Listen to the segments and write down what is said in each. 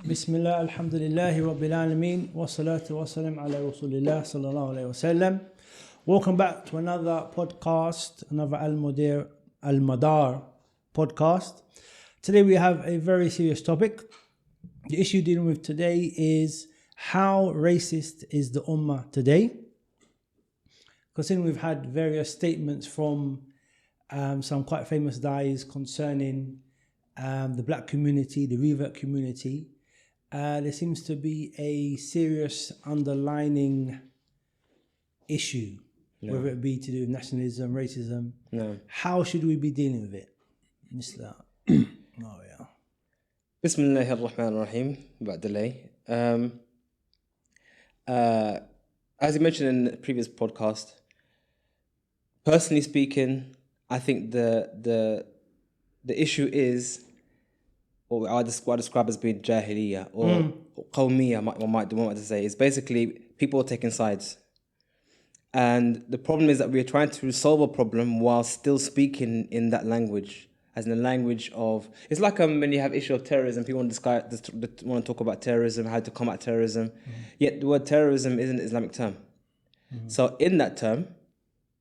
Bismillah, alhamdulillahi rabbil alameen, wa salatu wa salam ala rasulillah sallallahu alayhi wa sallam. Welcome back to another podcast, another al-Madaar podcast. Today we have a very serious topic. The issue dealing with today is how racist is the ummah today? Considering we've had various statements from some quite famous da'is concerning the black community, the revert community, there seems to be a serious underlining issue, whether it be to do with nationalism, racism. How should we be dealing with it? Mr. Bismillah ar-Rahman ar-Rahim, بعد delay. As you mentioned in the previous podcast, personally speaking, I think the issue is what I describe as being jaahiliyyah or qawmiyyah, one might want to say, is basically people are taking sides. And the problem is that we are trying to solve a problem while still speaking in that language, as in the language of... It's like when you have issue of terrorism, people want to talk about terrorism, how to combat terrorism, yet the word terrorism isn't an Islamic term. So in that term,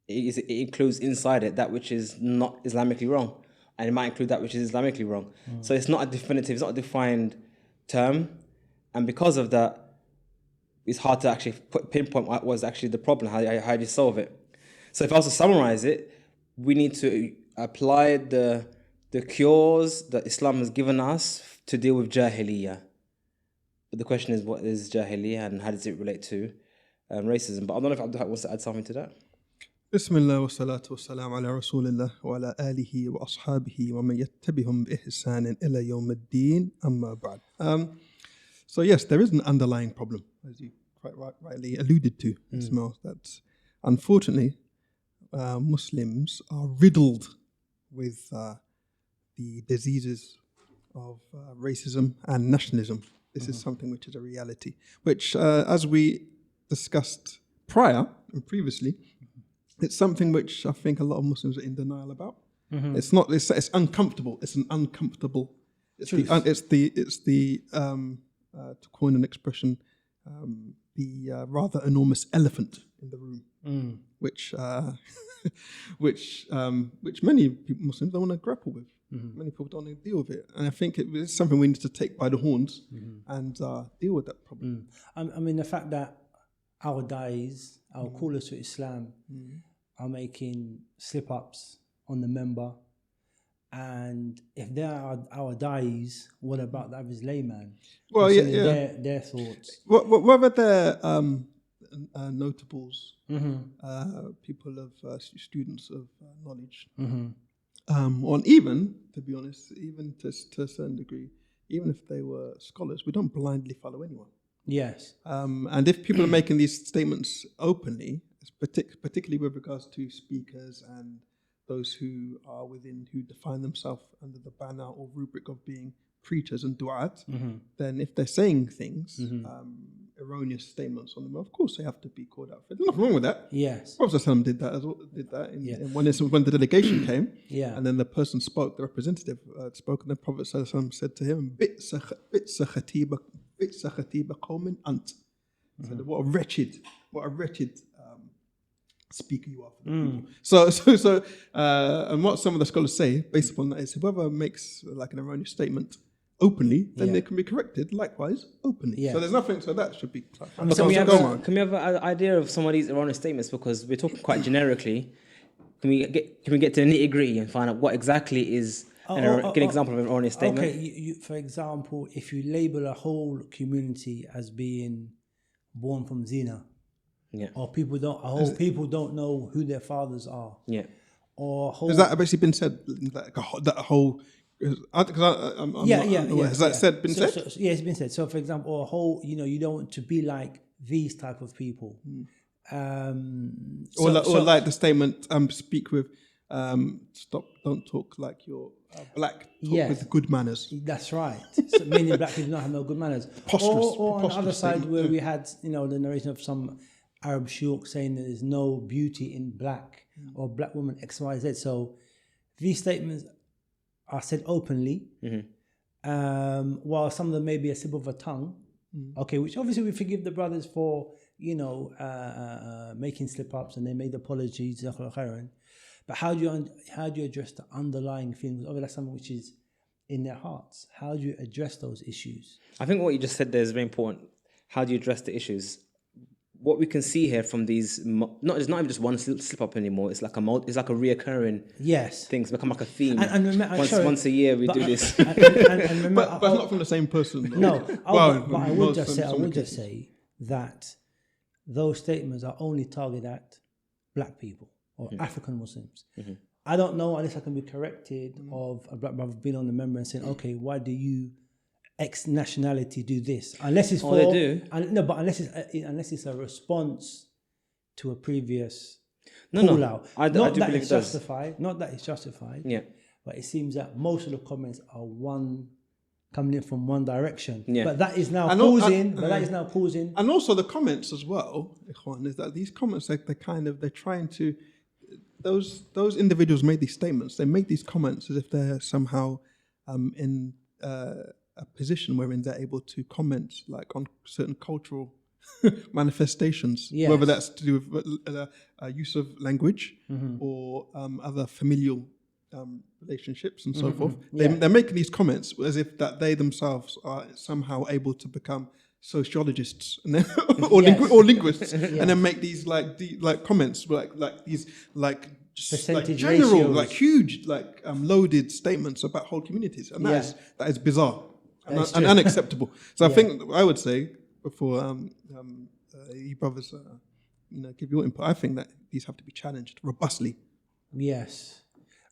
it includes inside it that which is not Islamically wrong. And it might include that which is Islamically wrong. So it's not a definitive, it's not a defined term. And because of that, it's hard to actually pinpoint what was actually the problem, how do you solve it. So if I was to summarize it, we need to apply the cures that Islam has given us to deal with jaahiliyyah. But the question is, what is jaahiliyyah and how does it relate to racism? But I don't know if Abdul wants to add something to that. Bismillah wa salatu wa salam ala rasulillah wa ala alihi wa ashabihi wa man yattabihum bi ihsanin ila yawm ad-din amma ba'd. So yes, there is an underlying problem, as you quite rightly alluded to, Ismail, that unfortunately Muslims are riddled with the diseases of racism and nationalism. This is something which is a reality, which as we discussed prior and previously, it's something which I think a lot of Muslims are in denial about. It's not. It's uncomfortable. It's an uncomfortable. It's the to coin an expression, the rather enormous elephant in the room, which many Muslims don't want to grapple with. Many people don't want to deal with it, and I think it's something we need to take by the horns and deal with that problem. I mean, the fact that our da'is, our callers to Islam, are making slip-ups on the member, and if they are our da'is, what about the average layman? Well, their thoughts. Whether they're notables, people of students of knowledge, or even, to be honest, even to a certain degree, even if they were scholars, we don't blindly follow anyone. Yes. And if people are making these statements openly, particularly with regards to speakers and those who define themselves under the banner or rubric of being preachers and du'at, then if they're saying things, erroneous statements on them, of course they have to be called out. There's nothing wrong with that. Yes. Prophet ﷺ did that when the delegation came, and then the person spoke, the representative spoke, and the Prophet ﷺ said to him, "Bi'sa khatiba qawmin ant." Said, what a wretched speaker you are for the people. So and what some of the scholars say based upon that is, whoever makes like an erroneous statement openly, then they can be corrected likewise openly. So there's nothing, so that should be clarified. Can we have an idea of some of these erroneous statements, because we're talking quite generically? Can we get to the nitty-gritty and find out what exactly is get an example of an erroneous statement? Okay, for example, if you label a whole community as being born from zina, or people don't know who their fathers are, has that basically been said? That whole, has that been said? Yeah, it's been said. So, for example, a whole, you don't want to be like these type of people, like the statement, speak with, don't talk like you're black, talk with good manners. That's right. So meaning black people don't have no good manners. Or on the other side, where we had, the narration of some Arab shuyukh saying that there's no beauty in black or black woman XYZ. So these statements are said openly, while some of them may be a slip of a tongue. Okay, which obviously we forgive the brothers for, making slip-ups, and they made apologies. But how do you address the underlying feelings? Obviously, that's something which is in their hearts. How do you address those issues? I think what you just said there is very important. How do you address the issues? What we can see here from these, it's not even just one slip up anymore. It's like a reoccurring things become like a theme. Once a year we do this. But it's not from the same person. No, but I would just say that those statements are only targeted at black people or African Muslims. I don't know, unless I can be corrected, of a black brother being on the member and saying, okay, why do you X nationality do this? Unless it's for... they do. Unless it's a response to a previous out. I do believe it does. Not that it's justified. Yeah. But it seems that most of the comments are coming in from one direction. Yeah. But that is now causing... And also the comments as well, Ikhwan, is that these comments, they're trying to... Those individuals made these statements. They make these comments as if they're somehow in a position wherein they're able to comment like on certain cultural manifestations, whether that's to do with use of language or other familial relationships and so forth. They're making these comments as if that they themselves are somehow able to become sociologists and then, or linguists, and then make these like comments like these percentage general ratios. like huge loaded statements about whole communities, and that is bizarre and unacceptable. So I would say before you brothers give your input, I think that these have to be challenged robustly. Yes.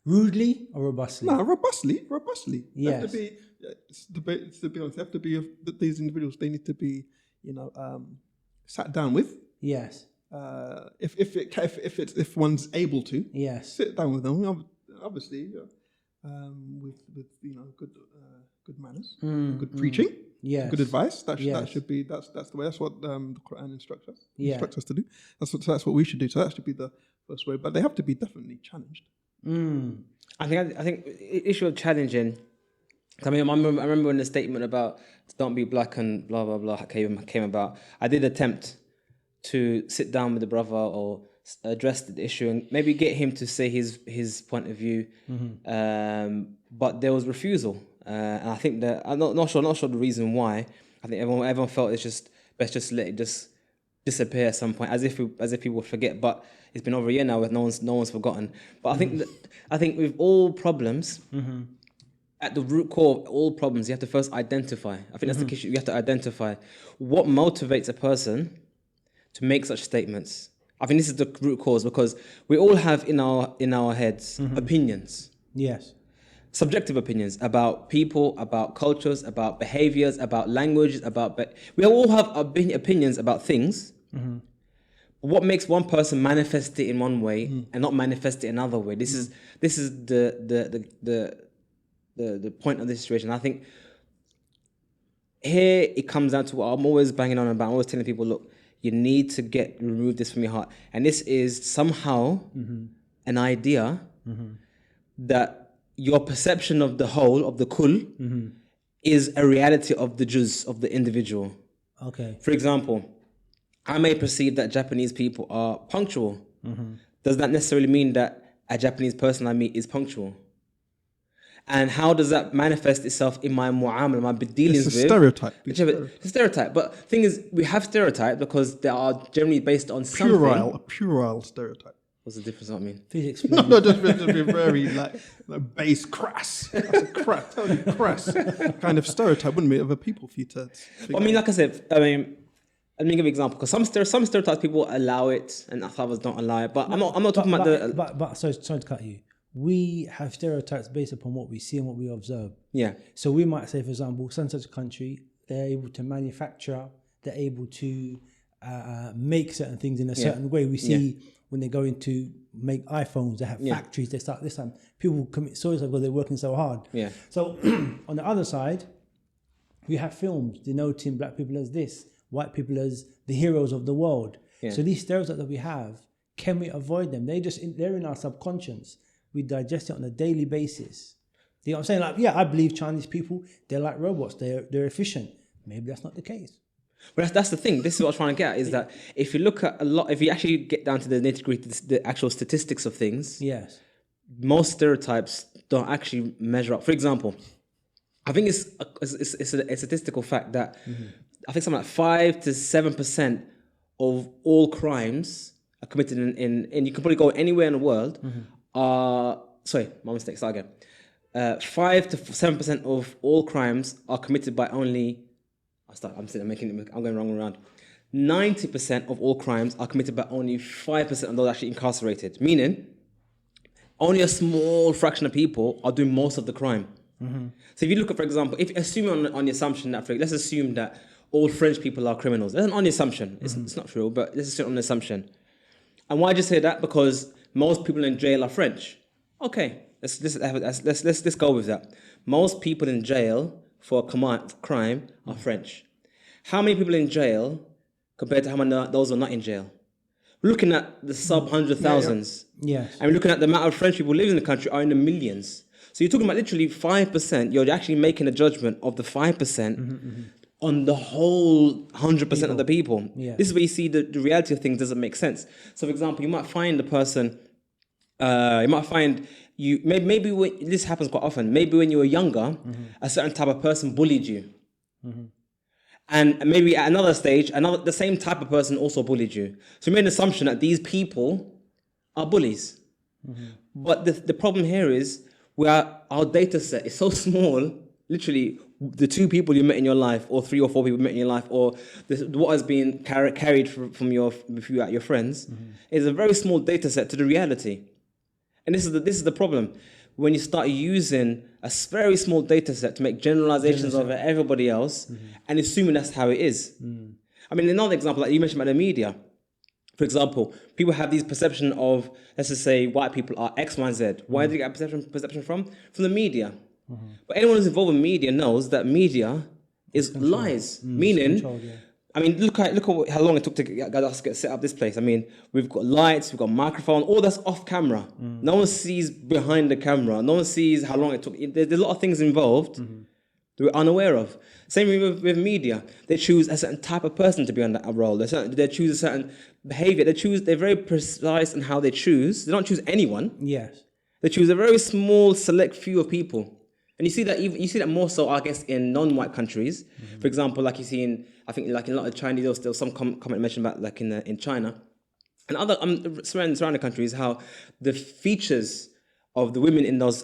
Rudely or robustly? No, robustly. Yes. To be honest, they have to be, these individuals, they need to be, sat down with. Yes. If one's able to. Yes. Sit down with them, obviously, with good manners, good preaching, good advice. That's the way. That's what the Quran instructs us to do. That's what we should do. So that should be the first way. But they have to be definitely challenged. I think issue of challenging. I mean, I remember when the statement about don't be black and blah blah blah came about. I did attempt to sit down with the brother or address the issue and maybe get him to say his point of view, but there was refusal, and I think that I'm not sure the reason why. I think everyone felt it's just best just let it just disappear at some point, as if people would forget. But it's been over a year now with no one's forgotten. But I think with all problems, at the root core of all problems, you have to first identify. I think that's the issue. You have to identify what motivates a person to make such statements. I think this is the root cause, because we all have in our heads opinions. Yes. Subjective opinions about people, about cultures, about behaviors, about languages, we all have opinions about things. What makes one person manifest it in one way and not manifest it another way? This is the point of this situation. I think here it comes down to what I'm always banging on about. I'm always telling people, look, you need to remove this from your heart. And this is somehow an idea that your perception of the whole, of the kull, is a reality of the juz, of the individual. Okay. For example, I may perceive that Japanese people are punctual. Does that necessarily mean that a Japanese person I meet is punctual? And how does that manifest itself in my mu'amala, my dealings with? It's a stereotype. It's a stereotype. But the thing is, we have stereotypes because they are generally based on something. A puerile stereotype. What's the difference? What I mean? Please explain. No, just be very like base, crass. That's a totally crass kind of stereotype, wouldn't it, of a people for you to... I mean, like I said, let me give you an example, because some stereotypes people allow it and others don't allow it. But I'm not talking about But sorry to cut you. We have stereotypes based upon what we see and what we observe. Yeah. So we might say, for example, some such a country, they're able to manufacture, they're able to make certain things in a certain way. We see when they go into make iPhones, they have factories, they start this time. People commit suicide because they're working so hard. Yeah. So on the other side, we have films denoting black people as this, white people as the heroes of the world. Yeah. So these stereotypes that we have, can we avoid them? They're in our subconscious. We digest it on a daily basis. Do you know what I'm saying? Like, yeah, I believe Chinese people, they're like robots. They're efficient. Maybe that's not the case. But that's the thing. This is what I was trying to get at, is that if you look at if you actually get down to the nitty-gritty, the actual statistics of things, Yes. most stereotypes don't actually measure up. For example, I think it's a statistical fact that I think something like 5 to 7% of all crimes are committed in you can probably go anywhere in the world. Sorry, my mistake. Start again. 5 to 7% of all crimes are committed by only. I'm going wrong around. 90% of all crimes are committed by only 5% of those actually incarcerated. Meaning, only a small fraction of people are doing most of the crime. So if you look at, for example, if assuming on the assumption that, let's assume that all French people are criminals. That's on the assumption. It's not true, but let's assume on the assumption. And why do you say that? Because most people in jail are French. Okay, let's go with that. Most people in jail for a crime are French. How many people in jail compared to how many those who are not in jail? We're looking at the sub 100,000s. Yes. And we're looking at the amount of French people living in the country are in the millions. So you're talking about literally 5%. You're actually making a judgment of the 5% on the whole 100% of the people. Yeah. This is where you see the reality of things doesn't make sense. So, for example, you might find the person, maybe when, this happens quite often, maybe when you were younger, a certain type of person bullied you. And maybe at another stage, the same type of person also bullied you. So you made an assumption that these people are bullies. But the problem here is our data set is so small, literally the 2 people you met in your life, or 3 or 4 people you met in your life, or what has been carried from your friends, is a very small data set to the reality. And this is the problem. When you start using a very small data set to make generalizations over everybody else and assuming that's how it is. I mean, another example, like you mentioned about the media. For example, people have these perception of, let's just say, white people are X, Y, and Z. Where do you get perception from? From the media. But anyone who's involved in media knows that media is lies. Meaning, I mean, look at how long it took to get us to set up this place. I mean, we've got lights, we've got microphone, all that's off camera. No one sees behind the camera. No one sees how long it took. There's a lot of things involved that we're unaware of. Same with media. They choose a certain type of person to be on that role. They choose a certain behavior. They're very precise in how they choose. They don't choose anyone. Yes. They choose a very small, select few of people. And you see that more so, I guess, in non-white countries. For example, like you see in a lot of Chinese, there was some comment mentioned about like in China and other surrounding countries, how the features of the women in those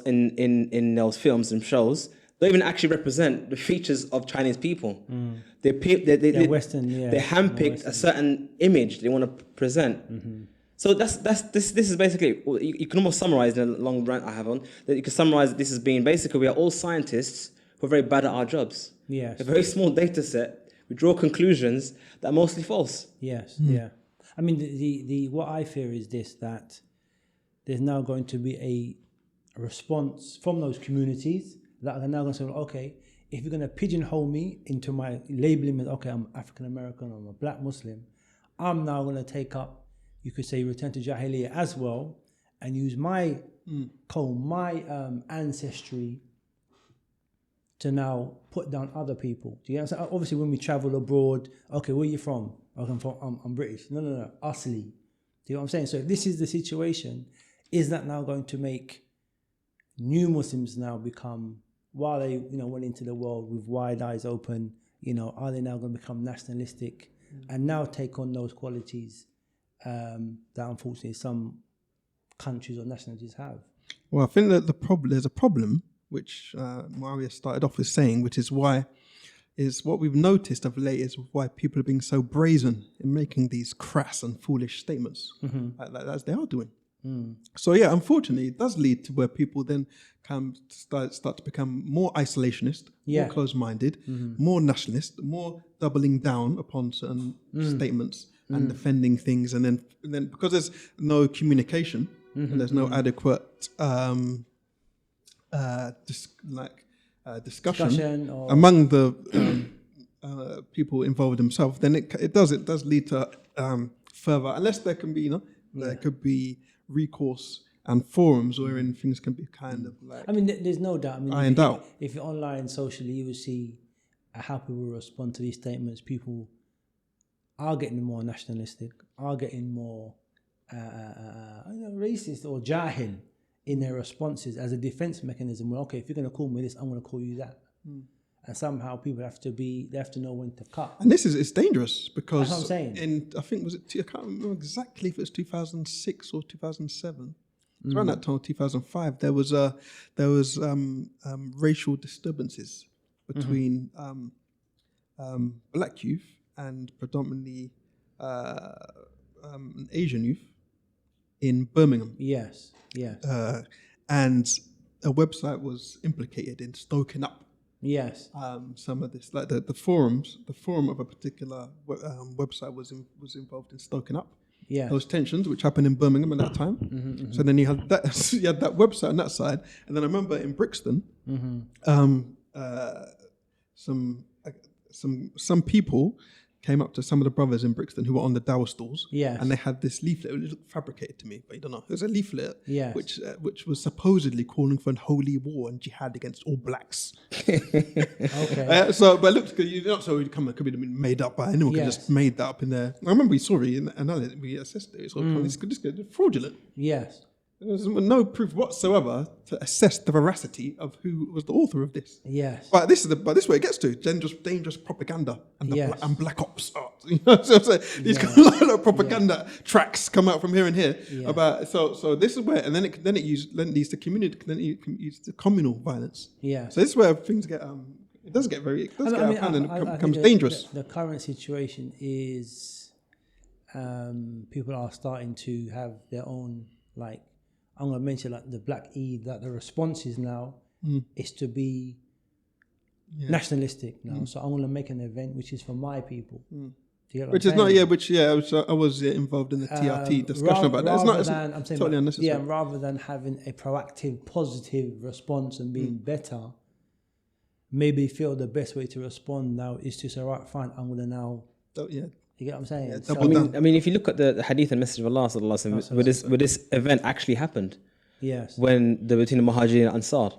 films and shows don't even actually represent the features of Chinese people. They're Western, yeah. They handpicked a certain image they want to present. So this is basically, you can almost summarize in a long rant I have on, that you can summarize this as being basically we are all scientists who are very bad at our jobs. Yes. A very small data set, we draw conclusions that are mostly false. Yes, yeah. I mean, the what I fear is this, that there's now going to be a response from those communities that are now going to say, okay, if you're going to pigeonhole me into my labeling, okay, I'm African American, I'm a black Muslim, I'm now going to take up, you could say, return to jaahiliyyah as well, and use my ancestry to now put down other people. Do you understand? Obviously, when we travel abroad, okay, where are you from? Okay, I'm British. No, Asli. Do you know what I'm saying? So if this is the situation, is that now going to make new Muslims now become, while they went into the world with wide eyes open, are they now going to become nationalistic and now take on those qualities that unfortunately some countries or nationalities have? Well, I think that there's a problem which Muawiyah started off with saying, which is what we've noticed of late is why people are being so brazen in making these crass and foolish statements, as they are doing. So yeah, unfortunately, it does lead to where people then start to become more isolationist, more close-minded, more nationalist, more doubling down upon certain statements and defending things, and then because there's no communication and there's no adequate discussion among the people involved themselves, then it does lead to further, unless there can be there could be recourse and forums wherein things can be kind of like I mean, there's no doubt. I mean, ironed out. If you're online socially, you will see how people respond to these statements. People are getting more nationalistic, are getting more racist or jahil in their responses as a defense mechanism. Well, okay, if you're going to call me this, I'm going to call you that. And somehow people have to know when to cut. And it's dangerous because That's what I'm saying. I think I can't remember exactly if it was 2006 or 2007. It's around that time, 2005. There was racial disturbances between black youth and predominantly Asian youth in Birmingham. Yes. And a website was implicated in stoking up. Yes. Some of this, like the forum of a particular website was involved in stoking up those tensions, which happened in Birmingham at that time. So then you had that website on that side, and then I remember in Brixton, some people came up to some of the brothers in Brixton who were on the dawah stalls, and they had this leaflet. It looked fabricated to me, but you don't know. It was a leaflet, which was supposedly calling for an holy war and jihad against all blacks. Okay. But it looks good. It could be made up by anyone. Could just made that up in there. I remember we saw it and we assessed it. So this is fraudulent. Yes. There's no proof whatsoever to assess the veracity of who was the author of this. Yes. But this is where it gets to dangerous propaganda and and black ops art. You know what I'm saying? These kind of propaganda tracks come out from here and here about. So this is where, and then it leads to community, then it leads to communal violence. Yeah. So this is where things get it does get out of hand and it becomes dangerous. The current situation is people are starting to have their own, like, I'm going to mention like the Black Eid, that the response is now is to be nationalistic now. So I'm going to make an event which is for my people. Do you get what I'm saying? I was involved in the TRT discussion about that. It's not totally unnecessary. Yeah, rather than having a proactive, positive response and being better, maybe feel the best way to respond now is to say, right, fine, I'm going to now... You get what I'm saying? Yeah, I mean, if you look at the hadith and message of Allah, where this event actually happened, when between the Muhajir and Ansar,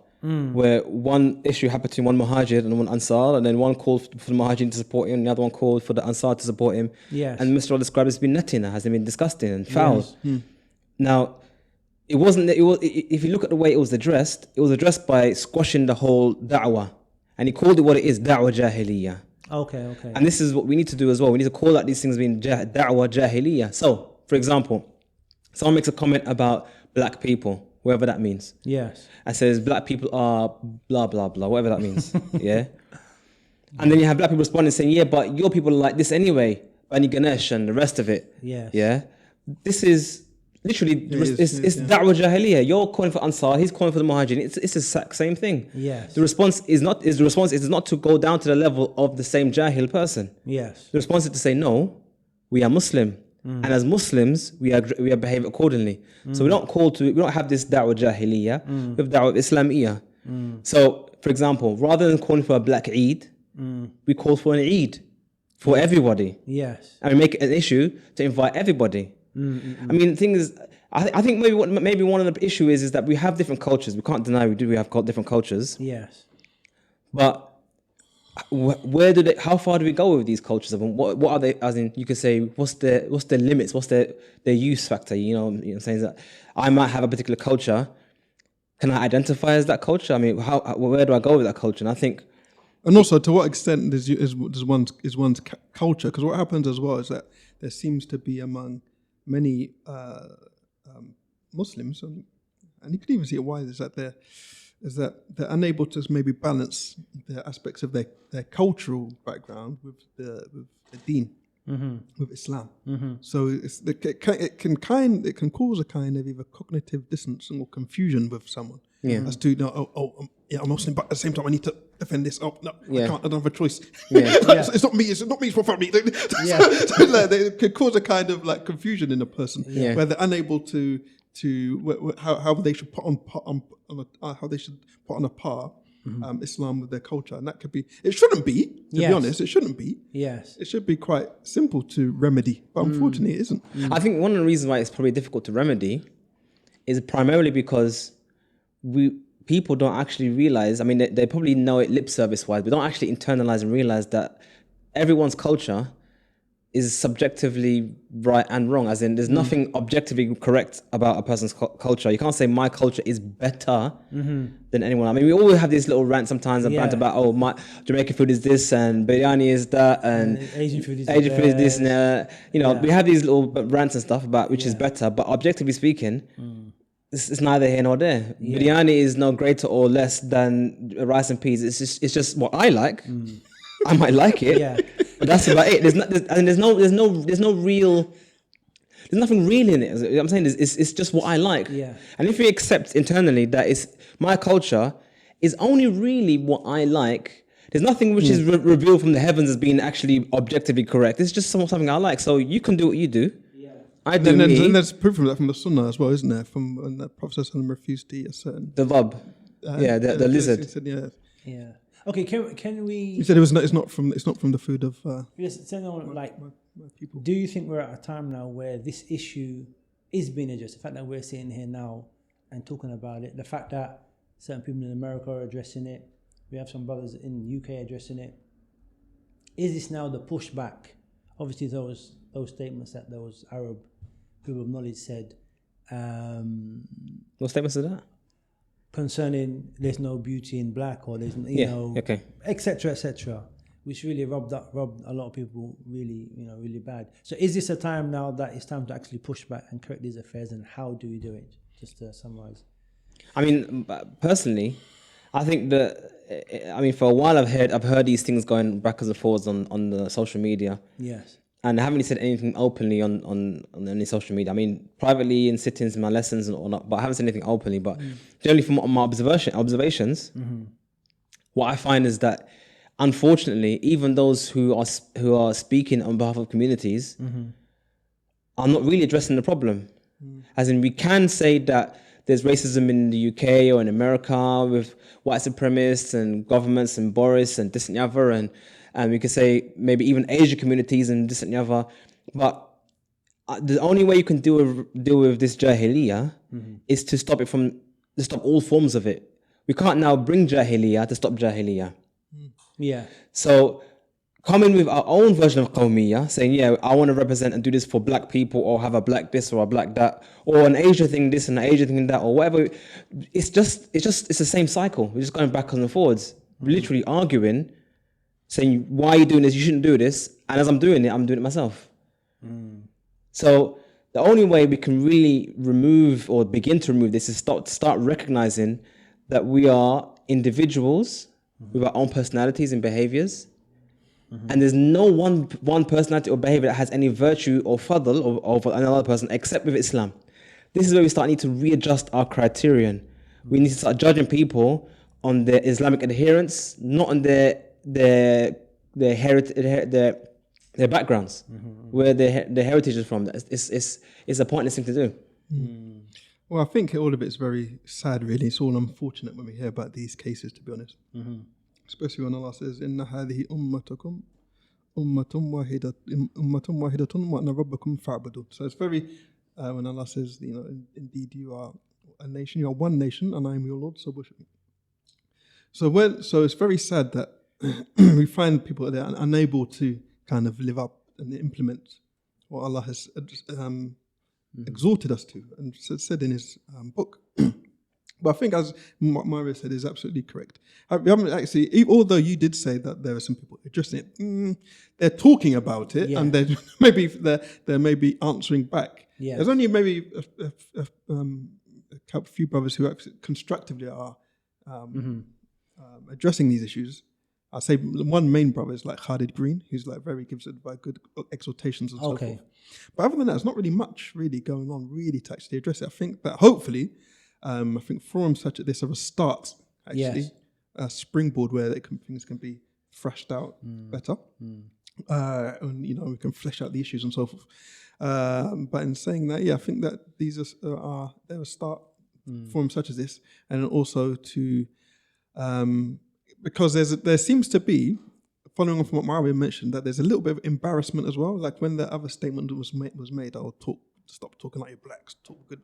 where one issue happened between one Muhajir and one Ansar, and then one called for the Muhajir to support him, and the other one called for the Ansar to support him. Yes. And Mr. Allah described it as being natina, has been disgusting and foul. Now, it wasn't. If you look at the way it was addressed by squashing the whole da'wah, and he called it what it is, da'wah jaahiliyyah. Okay. And this is what we need to do as well. We need to call out these things being da'wah jaahiliyyah. So, for example, someone makes a comment about black people, whatever that means. Yes. And says black people are blah, blah, blah, whatever that means. Yeah. And then you have black people responding saying, yeah, but your people are like this anyway. Bani Ganesh and the rest of it. Yes. Yeah. This is literally, it's da'wah jaahiliyyah. You're calling for Ansar, he's calling for the Muhajirin. It's the exact same thing. Yes. The response is not to go down to the level of the same jahil person. Yes. The response is to say, no, we are Muslim. And as Muslims, we behave accordingly. So we don't have this da'wah jaahiliyyah, we have da'wah Islamiyah. So, for example, rather than calling for a black Eid, we call for an Eid for everybody. Yes. And we make it an issue to invite everybody. I mean, the thing is, I think maybe one of the issue is that we have different cultures. We can't deny we have different cultures. Yes. But how far do we go with these cultures? What are they? As in, you could say, what's their limits? What's their use factor? You know what I'm saying? That I might have a particular culture. Can I identify as that culture? I mean, where do I go with that culture? And I think. And also, to what extent is one's culture? Because what happens as well is that there seems to be among many Muslims, and you can even see it why is that they're unable to maybe balance the aspects of their cultural background with the deen, with Islam. So it can cause a kind of either cognitive dissonance or confusion with someone as to I'm Muslim, but at the same time I need to defend this. I don't have a choice. It's not me. It's not me. It's my family. It could cause a kind of like confusion in a person where they're unable to how they should put on a par Islam with their culture, and that could be. It shouldn't be. To be honest, it shouldn't be. Yes, it should be quite simple to remedy, but unfortunately, it isn't. I think one of the reasons why it's probably difficult to remedy is primarily because people don't actually realize. I mean, they probably know it lip service wise, but don't actually internalize and realize that everyone's culture is subjectively right and wrong. As in, there's nothing objectively correct about a person's culture. You can't say my culture is better than anyone. I mean, we always have these little rants sometimes and rant about, my Jamaican food is this and biryani is that and Asian food is this. And, we have these little rants and stuff about which is better. But objectively speaking, it's neither here nor there. Biryani is no greater or less than rice and peas. It's just what I like. I might like it, but that's about it. There's nothing real in it. I'm saying it's just what I like. Yeah. And if we accept internally that it's my culture is only really what I like, there's nothing which is revealed from the heavens as being actually objectively correct. It's just something I like. So you can do what you do. I do me. And there's proof of that from the Sunnah as well, isn't there? From when the Prophet ﷺ refused to eat a certain The vub. The lizard. He said, Yeah. Okay, can we? He said it's not from the food of Yes, like, my people. do you think we're at a time now where this issue is being addressed? The fact that we're sitting here now and talking about it, the fact that certain people in America are addressing it, we have some brothers in the UK addressing it. Is this now the pushback? Obviously, those statements that those Arab people of knowledge said. What statements are that? Concerning there's no beauty in black, or there's etc., which really robbed a lot of people really bad. So is this a time now that it's time to actually push back and correct these affairs, and how do we do it? Just to summarize. I mean, personally, I think that for a while I've heard these things going backwards and forwards on the social media. Yes. And I haven't really said anything openly on any social media. I mean, privately in sittings, in my lessons and whatnot, but I haven't said anything openly. But generally from my observations, what I find is that, unfortunately, even those who are speaking on behalf of communities are not really addressing the problem. As in, we can say that there's racism in the UK or in America with white supremacists and governments and Boris and this and the other, and we could say maybe even Asian communities and this and the other. But the only way you can deal with this jaahiliyyah is to stop all forms of it. We can't now bring jaahiliyyah to stop jaahiliyyah. Yeah. So coming with our own version of qawmiyyah, saying, I want to represent and do this for black people, or have a black this or a black that, or an Asian thing this and an Asian thing that, or whatever. It's the same cycle. We're just going backwards and forwards, literally arguing, saying, why are you doing this? You shouldn't do this. And as I'm doing it myself. So the only way we can really remove or begin to remove this is start recognizing that we are individuals with our own personalities and behaviors. And there's no one personality or behavior that has any virtue or fadl over another person except with Islam. This is where we need to readjust our criterion. We need to start judging people on their Islamic adherence, not on their backgrounds, where their heritage is from. It's a pointless thing to do. Well, I think all of it's very sad, really. It's all unfortunate when we hear about these cases, to be honest. Especially when Allah says, "Inna hadhihi ummatukum ummatun wahidatun wa ana rabbukum fa'budun." So it's very when Allah says, indeed you are a nation, you are one nation, and I am your Lord, so worship me. So it's very sad that we find people that are unable to kind of live up and implement what Allah has exhorted us to and said in His book. But I think, as Mario said, is absolutely correct. We haven't actually, although you did say that there are some people addressing it, they're talking about it, and they're maybe answering back. Yeah. There's only maybe a few brothers who actually constructively are addressing these issues. I'd say one main brother is like Khalid Green, who's like gives it by good exhortations and so forth. But other than that, there's not really much really going on really to actually address it. I think that hopefully, I think forums such as this are a start, actually, a springboard where things can be thrashed out better, and we can flesh out the issues and so forth. But in saying that, I think that these are they're a start forums such as this, and also to because there seems to be, following on from what Mario mentioned, that there's a little bit of embarrassment as well. Like when the other statement was made, stop talking like you're blacks, talk good.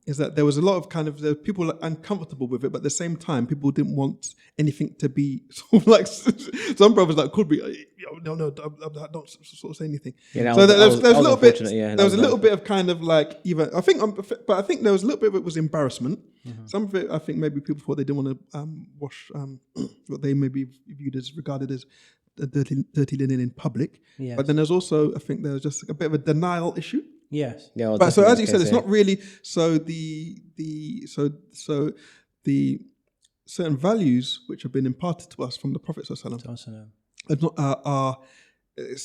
is that there was a lot of kind of people were uncomfortable with it, but at the same time, people didn't want anything to be sort of like some brothers like could be no, don't sort of say anything. Yeah, so there was a little bit. Yeah, there was a little bit of kind of like even I think, but I think there was a little bit of it was embarrassment. Some of it, I think, maybe people thought they didn't want to wash what they maybe viewed as regarded as dirty linen in public. Yes. But then there's also, I think, there was just a bit of a denial issue. Yes. Yeah, well, But so as you definitely said, it's the not really so the certain values which have been imparted to us from the Prophet ﷺ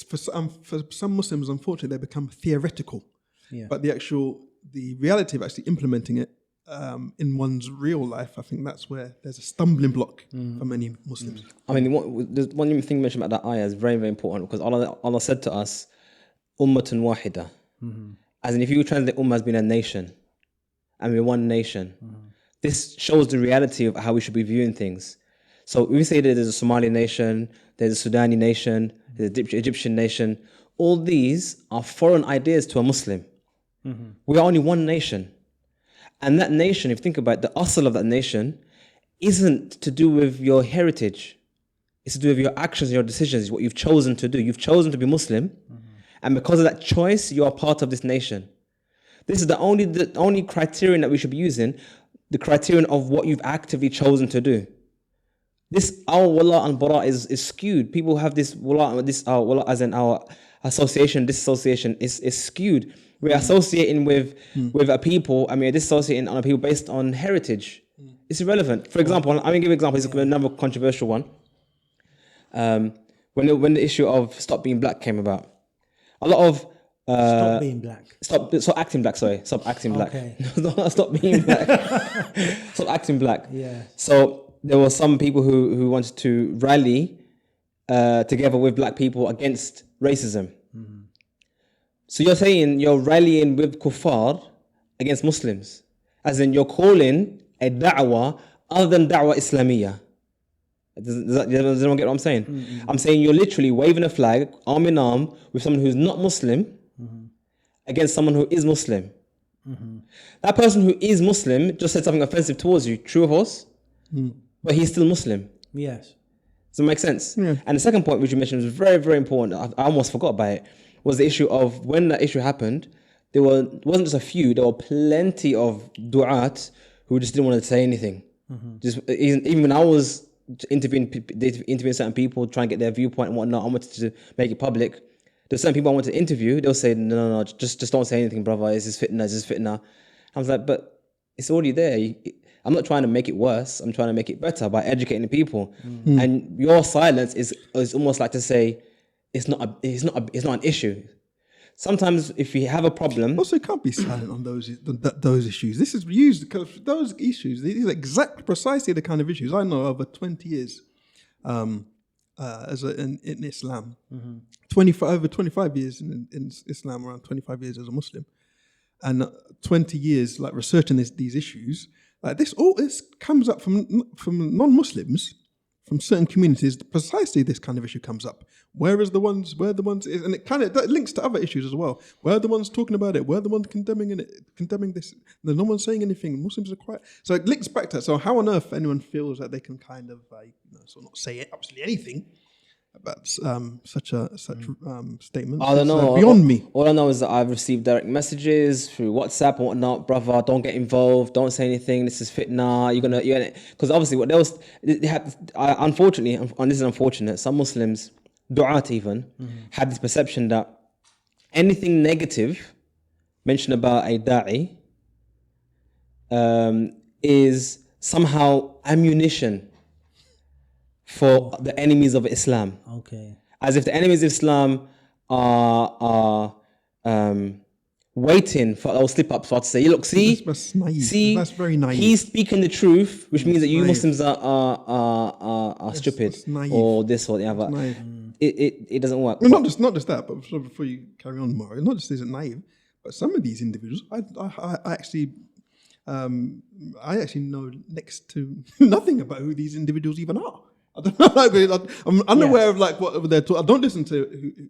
for some Muslims, unfortunately, they become theoretical. Yeah. But the reality of actually implementing it in one's real life, I think that's where there's a stumbling block for many Muslims. I mean, the one thing you mentioned about that ayah is very, very important because Allah said to us, "Ummatun wahida." As in, if you translate ummah as being a nation, and we're one nation, this shows the reality of how we should be viewing things. So we say that there's a Somali nation, there's a Sudani nation, there's an Egyptian nation. All these are foreign ideas to a Muslim. We are only one nation. And that nation, if you think about it, the asl of that nation isn't to do with your heritage. It's to do with your actions and your decisions, what you've chosen to do. You've chosen to be Muslim. And because of that choice, you are part of this nation. This is the only criterion that we should be using, the criterion of what you've actively chosen to do. This our wala and bara is skewed. People have this wala as in our association, disassociation is skewed. We're associating with a people, we're disassociating on a people based on heritage. It's irrelevant. For example, I'm going to give an example. It's another controversial one. When the issue of Stop Being Black came about, a lot of Stop being black. Stop acting black. Sorry, stop acting black. Okay. Stop being black. Stop acting black. Yeah. So there were some people who wanted to rally together with black people against racism. So you're saying you're rallying with kuffar against Muslims, as in you're calling a da'wah other than da'wah Islamiyah. Does anyone get what I'm saying? I'm saying you're literally waving a flag, arm in arm, with someone who's not Muslim against someone who is Muslim. That person who is Muslim just said something offensive towards you, true or false? But he's still Muslim. Yes. Does that make sense? Yeah. And the second point which you mentioned was very, very important. I almost forgot about it. Was the issue of when that issue happened, it wasn't just a few, there were plenty of du'at who just didn't want to say anything. Just even when I was interviewing certain people, trying to get their viewpoint and whatnot, I wanted to make it public. There's certain people I wanted to interview, they'll say, no, just don't say anything, brother, this is fitna. I was like, but it's already there. I'm not trying to make it worse, I'm trying to make it better by educating the people. And your silence is almost like to say, it's not an issue. Sometimes if you have a problem, Also, you can't be silent on those issues. This is used because those issues. These are precisely the kind of issues I know over 20 years, in Islam. Over 25 years in Islam, around 25 years as a Muslim, and 20 years like researching these issues. Like this comes up from non-Muslims. From certain communities, precisely this kind of issue comes up. Where are the ones, and it kind of that links to other issues as well. Where are the ones talking about it? Where are the ones condemning this? There's no one saying anything. Muslims are quiet. So it links back to that. So how on earth anyone feels that they can kind of not say absolutely anything about such statements? I don't know. Beyond me. All I know is that I've received direct messages through WhatsApp and whatnot. Brother, don't get involved. Don't say anything. This is fitna. You're gonna, because obviously what else? Unfortunately, and this is unfortunate. Some Muslims, du'at even, had this perception that anything negative mentioned about a da'i is somehow ammunition for the enemies of Islam. Okay. As if the enemies of Islam are waiting for those slip-ups to say, look, see, That's naive. see, That's very naive. he's speaking the truth, which means that you naive. Muslims are stupid that's naive. or this or the other. Naive. It doesn't work. Well, not just that, but before you carry on, Mario, not just is it naive, but some of these individuals, I actually know next to nothing about who these individuals even are. I don't know. Like, I'm unaware of like what they're talking. I don't listen to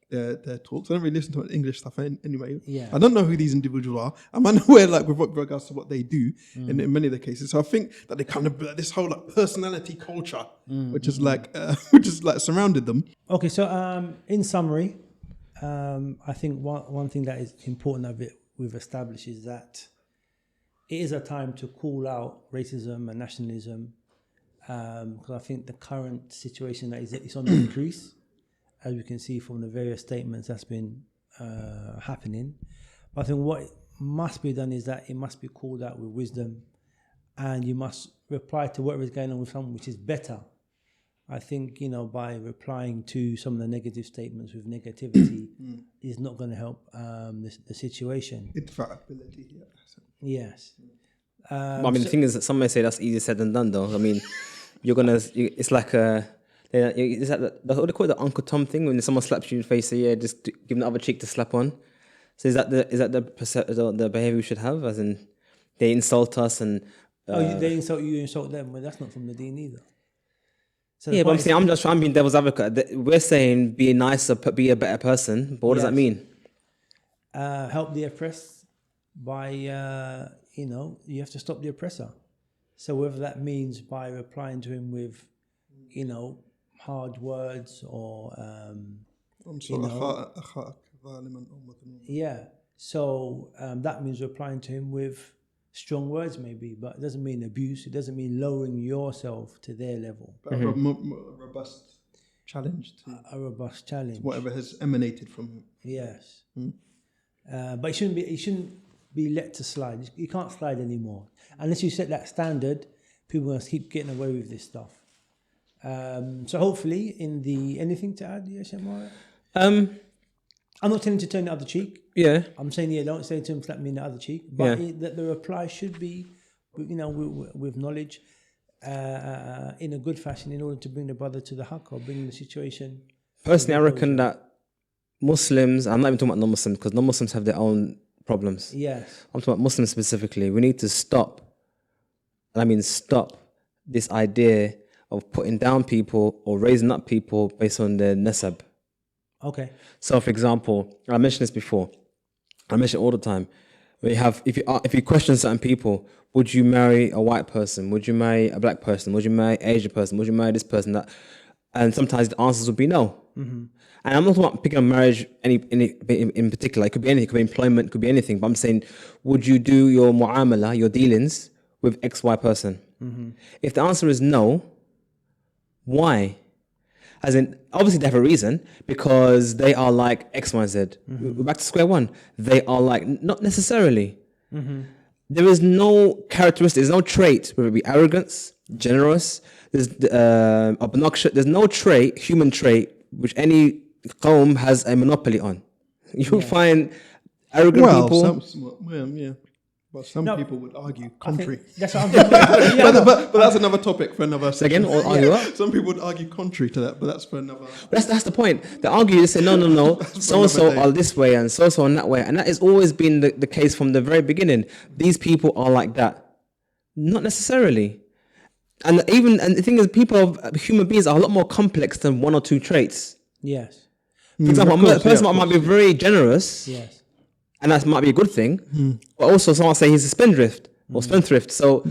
their talks. I don't really listen to English stuff anyway. Yeah. I don't know who these individuals are. I'm unaware like with regards to what they do in many of the cases. So I think that they kind of this whole like personality culture, which is like surrounded them. Okay, so in summary, I think one thing that is important of it we've established is that it is a time to call out racism and nationalism, because I think the current situation that is on the increase, as we can see from the various statements that's been happening. But I think what must be done is that it must be called out with wisdom, and you must reply to whatever is going on with someone which is better. I think, by replying to some of the negative statements with negativity is not going to help the situation. Ability, yeah. Yes. The thing is that some may say that's easier said than done, though. I mean, it's like is that what they call it, the Uncle Tom thing, when someone slaps you in the face, so just give them the other cheek to slap on. So is that the behavior we should have, as in they insult us and they insult you insult them? Well, that's not from the deen either. So yeah, but I'm just trying to be devil's advocate. We're saying be nicer, be a better person, but what does that mean? Help the oppressed by you have to stop the oppressor. So whether that means by replying to him with hard words or so that means replying to him with strong words maybe, but it doesn't mean abuse. It doesn't mean lowering yourself to their level. But a robust challenge to whatever has emanated from him. Yes. But it shouldn't be let to slide. You can't slide anymore unless you set that standard. People must keep getting away with this stuff. So hopefully, anything to add, Shamara? I'm not telling you to turn the other cheek. Yeah. I'm saying, don't say to him, slap me in the other cheek. But that the reply should be, with knowledge, in a good fashion, in order to bring the brother to the haqq or bring the situation. Personally, I reckon that Muslims, I'm not even talking about non-Muslims, because non-Muslims have their own problems. Yes. I'm talking about Muslims specifically. We need to stop this idea of putting down people or raising up people based on their nasab. Okay. So, for example, I mentioned this before. I mention it all the time. If you question certain people, would you marry a white person? Would you marry a black person? Would you marry an Asian person? Would you marry this person? That, and sometimes the answers would be no. Mm-hmm. And I'm not talking about picking a marriage in particular. It could be anything. It could be employment. It could be anything. But I'm saying, would you do your mu'amala, your dealings with X, Y person? Mm-hmm. If the answer is no, why? As in, obviously they have a reason, because they are like X, Y, Z. Mm-hmm. We're back to square one. They are like, not necessarily. Mm-hmm. There is no characteristic, there's no trait, whether it be arrogance, generous, there's obnoxious, there's no trait, human trait, which any qawm has a monopoly on. You'll find arrogant people. But some people would argue contrary. That's what I'm thinking. But that's another topic for another second. Or argue what? Some people would argue contrary to that, but that's for another. That's the point. They argue, they say, no. So and so are this way, and so on that way, and that has always been the case from the very beginning. These people are like that, not necessarily. And the thing is, human beings are a lot more complex than one or two traits. Yes. For example, a person might be very generous. Yes. And that might be a good thing, but also someone say he's a spendthrift or spendthrift. So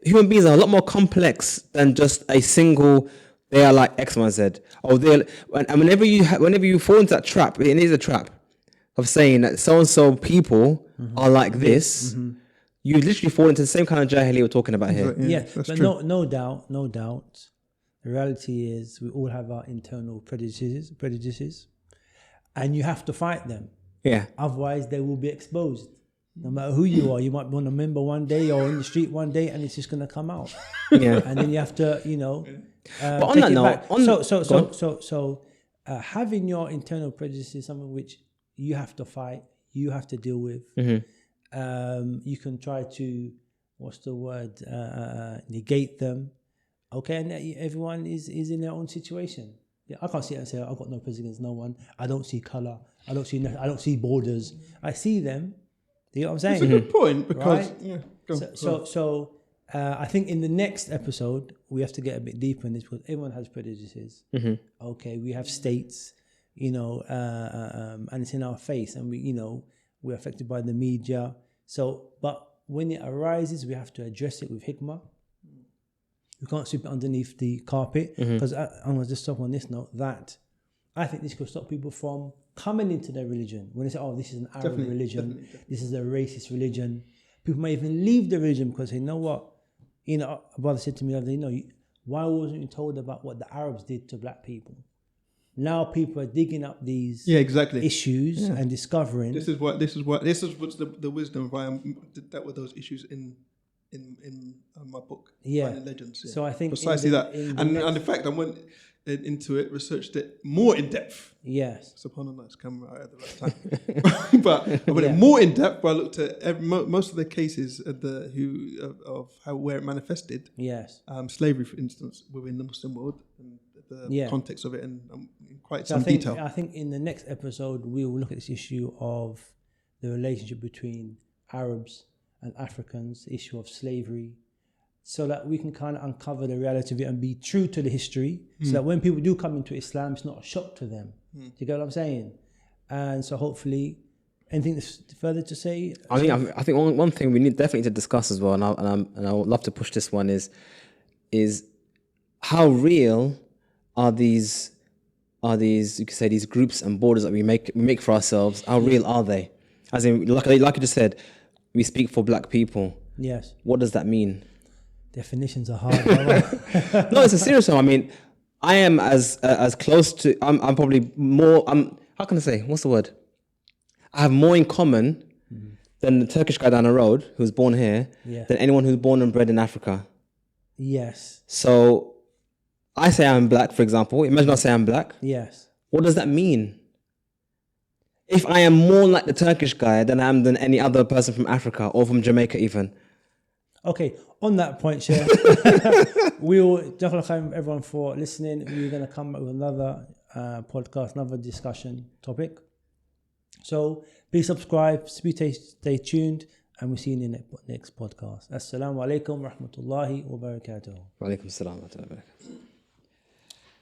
human beings are a lot more complex than just a single. They are like X, Y, Z. Or and whenever you fall into that trap, it is a trap of saying that so and so people are like this. Mm-hmm. You literally fall into the same kind of jaahiliyyah we're talking about here. Yeah, but true. no doubt. The reality is we all have our internal prejudices, and you have to fight them. Yeah. Otherwise, they will be exposed. No matter who you are, you might be on a member one day or in the street one day, and it's just going to come out. Yeah. And then you have to, but on that note, having your internal prejudice is something which you have to fight, you have to deal with. Mm-hmm. You can try to, negate them. Okay, and everyone is in their own situation. Yeah, I can't sit and say I've got no prejudice, no one. I don't see colour. I don't see borders. I see them. Do you know what I'm saying? It's a good point because right? I think in the next episode we have to get a bit deeper in this because everyone has prejudices. Okay, we have states, you know, and it's in our face, and we, you know, we're affected by the media. So, but when it arises, we have to address it with hikmah. We can't sweep it underneath the carpet because I'm going to just stop on this note that I think this could stop people from coming into their religion. When they say, oh, this is an Arab religion, this is a racist religion. People may even leave the religion because they know what, you know, a brother said to me the other day, you know, why wasn't you told about what the Arabs did to black people? Now people are digging up these issues and discovering. This is what's the wisdom of I dealt with those issues in my book, Finding Legends. Yeah. So I think precisely that, and in fact, I went into it, researched it more in depth. Yes. SubhanAllah, it's come right at the right time. But I went more in depth. I looked at most of the cases of where it manifested. Yes. Slavery, for instance, within the Muslim world, and the context of it, and in quite some detail. I think in the next episode we will look at this issue of the relationship between Arabs and Africans, the issue of slavery, so that we can kind of uncover the reality of it and be true to the history, so that when people do come into Islam, it's not a shock to them. Do you get what I'm saying? And so hopefully, anything further to say? I think one thing we definitely to discuss as well, and I would love to push this one is how real are these you could say these groups and borders that we make for ourselves? How real are they? As in, like you just said, we speak for black people. Yes. What does that mean? Definitions are hard. No, it's a serious one. I mean, I am as close to. I'm probably more. How can I say? What's the word? I have more in common than the Turkish guy down the road who's born here than anyone who's born and bred in Africa. Yes. So, I say I'm black, for example. Imagine I say I'm black. Yes. What does that mean? If I am more like the Turkish guy than any other person from Africa or from Jamaica even. Okay, on that point, Sheikh, we will definitely thank everyone for listening. We're going to come back with another podcast, another discussion topic. So please subscribe, stay tuned, and we'll see you in the next podcast. Assalamu alaikum wa rahmatullahi wa barakatuh. Wa alaikum assalam wa rahmatullahi wa barakatuh.